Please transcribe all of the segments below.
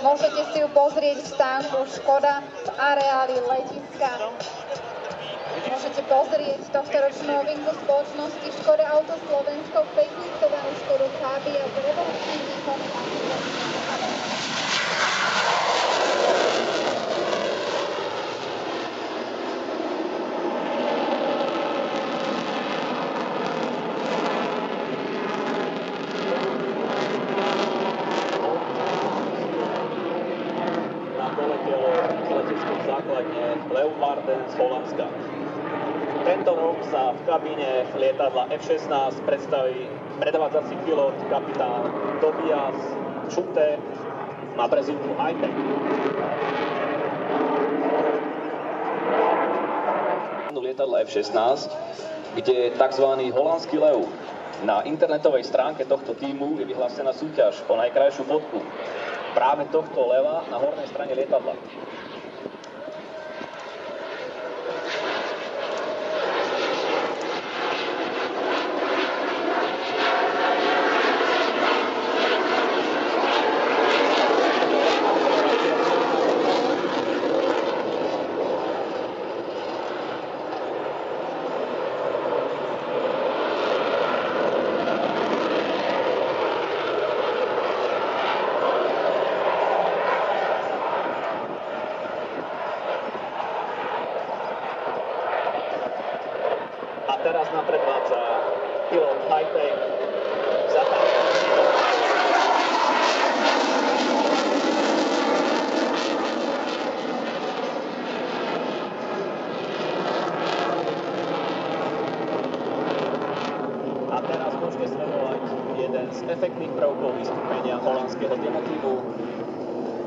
Môžete si ju pozrieť v stánku Škoda v areáli letiska. Môžete pozrieť tohtoročnú novinku spoločnosti Škoda Auto Slovensko, peknistovanú Škodu Fabia s revolučným výkonom. Leeuwarden z Holandska. Tento rok sa v kabíne lietadla F-16 predstaví predvádzací pilot kapitán Tobias Schutte na prezývku Hightech. Lietadla F-16, kde tzv. Holandský lev. Na internetovej stránke tohto týmu je vyhlásená súťaž o najkrajšiu fotku práve tohto leva na hornej strane lietadla. Teraz nám predvádza pilot Hightech. A teraz môžete sledovať jeden z efektných prvkov vystúpenia holandského demotívu.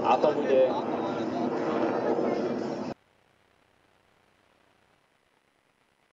A to bude